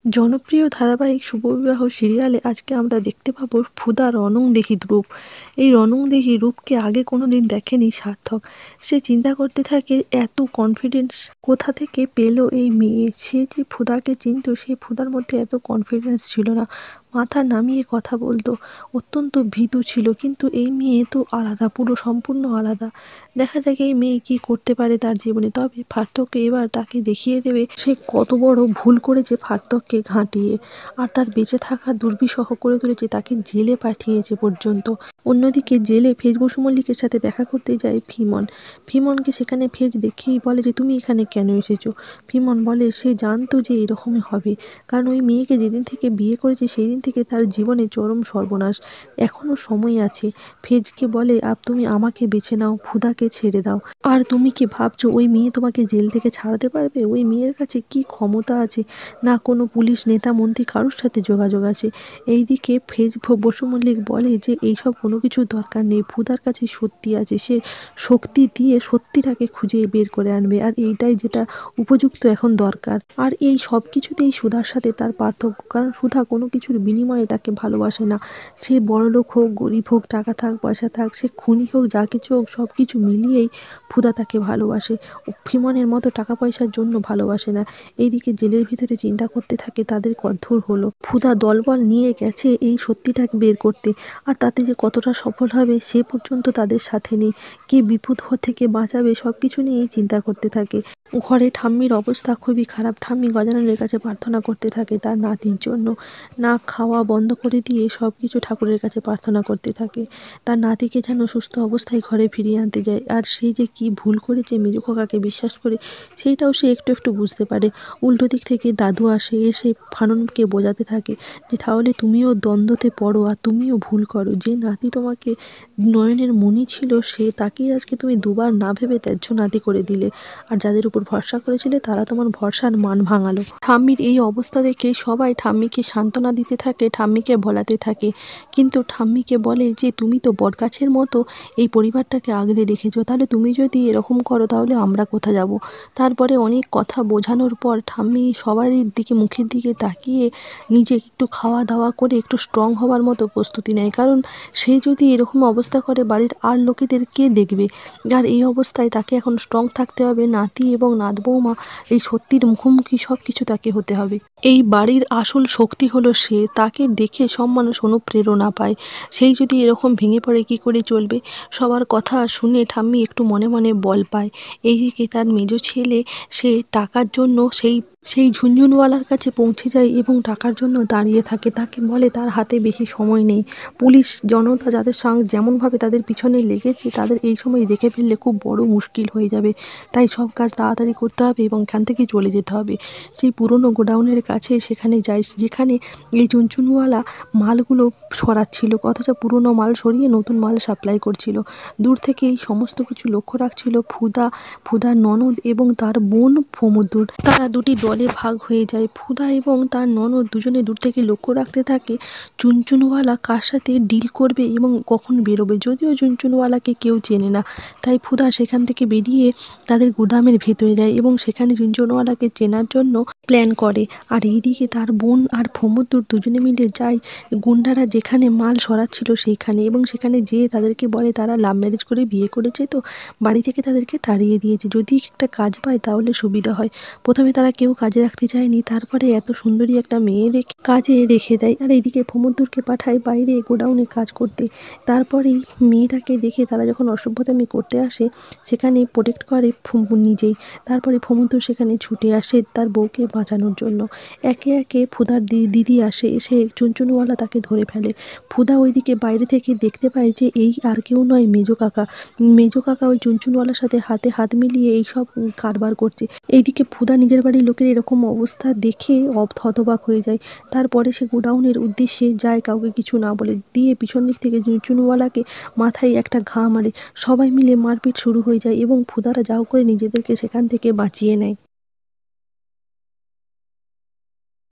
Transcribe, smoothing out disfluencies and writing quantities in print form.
জনপ্রিয় ধারাবাহিক শুভবিবাহ সিরিয়ালে আজকে আমরা দেখতে পাবো ফুদার রণংদেহী রূপ। এই রণংদেহী রূপকে আগে কোনোদিন দেখেনি সার্থক। সে চিন্তা করতে থাকে এত কনফিডেন্স কোথা থেকে পেলো এই মেয়ে। সে যে ফুদাকে চিনতো, সে ফুদার মধ্যে এত কনফিডেন্স ছিল না, মাথা নামিয়ে কথা বলতো, অত্যন্ত ভীতু ছিল। কিন্তু এই মেয়ে তো আলাদা, পুরো সম্পূর্ণ আলাদা। দেখা যাক এই মেয়ে কি করতে পারে তার জীবনে। তবে পার্থক্য এবার তাকে দেখিয়ে দেবে সে কত বড় ভুল করেছে পার্থক্যকে ঘাঁটিয়ে, আর তার বেঁচে থাকা দুর্বিষহ করে তুলেছে, তাকে জেলে পাঠিয়েছে পর্যন্ত। অন্যদিকে জেলে ফেজ বসু মল্লিকের সাথে দেখা করতে যায় ফিমন। ফিমনকে সেখানে ফেজ দেখেই বলে যে তুমি এখানে কেন এসেছো। ফিমন বলে সে জানতো যে এরকমই হবে, কারণ ওই মেয়েকে যেদিন থেকে বিয়ে করেছে সেই দিন থেকে তার জীবনে চরম সর্বনাশ। এখনো সময় আছে। ফেজকে বলে তুমি আমাকে বেছে নাও, ফুদাকে ছেড়ে দাও। আর তুমি কি ভাবছো ওই মেয়ে তোমাকে জেল থেকে ছাড়াতে পারবে? ওই মেয়ের কাছে কি ক্ষমতা আছে? না কোনো পুলিশ নেতা মন্ত্রী কারোর সাথে যোগাযোগ আছে। এইদিকে বসু মল্লিক বলে যে এইসব কোনো কিছুর দরকার নেই, ফুদার কাছে সত্যি আছে, সে শক্তি দিয়ে সত্যিটাকে খুঁজে বের করে আনবে, আর এইটাই যেটা উপযুক্ত এখন দরকার। আর এই সব কিছুতেই সুধার সাথে তার পার্থক্য, কারণ সুধা কোনো কিছুর বিনিময়ে তাকে ভালোবাসে না। সে বড়লোক হোক, গরিব হোক, টাকা থাক পয়সা থাক, সে খুনি হোক, যা কিছু হোক, সব কিছু মিলিয়েই ফুদা তাকে ভালোবাসে। ফিমনের মতো টাকা পয়সার জন্য ভালোবাসে না। এইদিকে জেলের ভিতরে চিন্তা করতে থাকে তাদের কদ্দূর হলো। ফুদা দলবল নিয়ে গেছে এই সত্যিটা বের করতে, আর তাতে যে কতটা সফল হবে সে পর্যন্ত তাদের সাথে নেই। কে বিপদ থেকে বাঁচাবে সব কিছু নিয়েই চিন্তা করতে থাকে। ঘরে ঠাম্মির অবস্থা খুবই খারাপ। ঠাম্মি গজাননের কাছে প্রার্থনা করতে থাকে তার নাতির জন্য। না খাওয়া বন্ধ করে দিয়ে সব কিছু ঠাকুরের কাছে প্রার্থনা করতে থাকে। তার নাতিকে যেন সুস্থ অবস্থায় ঘরে ফিরিয়ে আনতে যায়। আর সে যে কি ভুল করেছে মেজো কাকাকে বিশ্বাস করে, সেইটাও সে একটু একটু বুঝতে পারে। উল্টো দিক থেকে দাদু আসে, এসে ফাননকে বোঝাতে থাকে যে তাহলে তুমিও দ্বন্দ্বতে পড়ো আর তুমিও ভুল করো। যে নাতি তোমাকে নয়নের মণি ছিল, সে তাকেই আজকে তুমি দুবার না ভেবে ত্যায্য নাতি করে দিলে। আর যাদের উপর ভরসা করেছিলে তারা তোমার ভরসার মান ভাঙালো। ঠাম্মির এই অবস্থা দেখে সবাই ঠাম্মিকে সান্ত্বনা দিতে থাকে, ঠাম্মিকে ভোলাতে থাকে। কিন্তু ঠাম্মিকে বলে যে তুমি তো বটগাছের মতো এই পরিবারটাকে আগলে রেখেছো, তাহলে তুমি যদি এরকম করো তাহলে আমরা কোথা যাব। তারপরে অনেক কথা বোঝানোর পর ঠাম্মি সবারই দিকে মুখের দিকে তাকিয়ে নিজে একটু খাওয়া দাওয়া করে একটু স্ট্রং হওয়ার মতো প্রস্তুতি নেয়। কারণ সে যদি এরকম অবস্থা করে বাড়ির আর লোকেদের কে দেখবে। আর এই অবস্থায় তাকে এখন স্ট্রং থাকতে হবে। নাতি এবং নাত বৌমা এই সত্যির মুখোমুখি সব কিছু তাকে হতে হবে। এই বাড়ির আসল শক্তি হলো সে, তাকে দেখে সব মানুষ অনুপ্রেরণা পায়। সেই যদি এরকম ভেঙে পড়ে কি করে চলবে। সবার কথা শুনে ঠাম্মি একটু মনে মনে বল পায়। এইদিকে তার মেজো ছেলে সে টাকার জন্য সেই সেই ঝুনঝুনওয়ালার কাছে পৌঁছে যায় এবং টাকার জন্য দাঁড়িয়ে থাকে। তাকে বলে তার হাতে বেশি সময় নেই। পুলিশ জনতা যাদের সঙ্গে যেমনভাবে তাদের পিছনে লেগেছে, তাদের এই সময় দেখে ফেললে খুব বড় মুশকিল হয়ে যাবে। তাই সব কাজ তাড়াতাড়ি করতে হবে এবং এখান থেকে চলে যেতে হবে। সেই পুরনো গোডাউনের কাছে সেখানে যায়, যেখানে এই চুনচুনওয়ালা মালগুলো সরাচ্ছিল, অথচ পুরনো মাল সরিয়ে নতুন মাল সাপ্লাই করছিল। দূর থেকে এই সমস্ত কিছু লক্ষ্য রাখছিল ফুদার ননদ এবং তার বোন ফমুদ্দুর। তারা দুটি দলে ভাগ হয়ে যায়। ফুদা এবং তার ননদ দুজনে দূর থেকে লক্ষ্য রাখতে থাকে চুনচুনওয়ালা কার সাথে ডিল করবে এবং কখন বেরোবে। যদিও চুনচুনওয়ালাকে কেউ চেনে না, তাই ফুদা সেখান থেকে বেরিয়ে তাদের গুদামের ভেতরে যায় এবং সেখানে চুনচুনওয়ালাকে চেনার জন্য প্ল্যান করে। আর এইদিকে তার বোন আর ফমুদ্দুর দুজনে মিলে যায় গুন্ডারা যেখানে মাল সরাচ্ছিল সেইখানে, এবং সেখানে যেয়ে তাদেরকে বলে তারা লাভ ম্যারেজ করে বিয়ে করেছে, তো বাড়ি থেকে তাদেরকে তাড়িয়ে দিয়েছে, যদি একটা কাজ পায় তাহলে সুবিধা হয়। প্রথমে তারা কেউ কাজে রাখতে চায়নি, তারপরে এত সুন্দরী একটা মেয়ে দেখে কাজে রেখে দেয়। আর এইদিকে ফমুদ্দুরকে পাঠায় বাইরে গোডাউনে কাজ করতে। তারপরেই মেয়েটাকে দেখে তারা যখন অসভ্যতামি করতে আসে সেখানে প্রোটেক্ট করে নিজেই। তারপরে ফমুদ্দুর সেখানে ছুটে আসে তার বউকে বাঁচানোর জন্য। একে একে ফুদার দিদি আসে, এসে চুনচুনওয়ালা তাকে ধরে ফেলে। ফুদা ওইদিকে বাইরে থেকে দেখতে পায় যে এই আর কেউ নয়, মেজো কাকা। মেজো কাকা ওই চুনচুনওয়ালার সাথে হাতে হাত মিলিয়ে এইসব কারবার করছে। এইদিকে ফুদা নিজের বাড়ির লোকের এরকম অবস্থা দেখে হতবাক হয়ে যায়। তারপরে সে গোডাউনের উদ্দেশ্যে যায় কাউকে কিছু না বলে, দিয়ে পিছন দিক থেকে চুনচুনওয়ালাকে মাথায় একটা ঘা মারে। সবাই মিলে মারপিট শুরু হয়ে যায় এবং ফুদারা যাও করে নিজেদেরকে সেখান থেকে বাঁচিয়ে নেয়।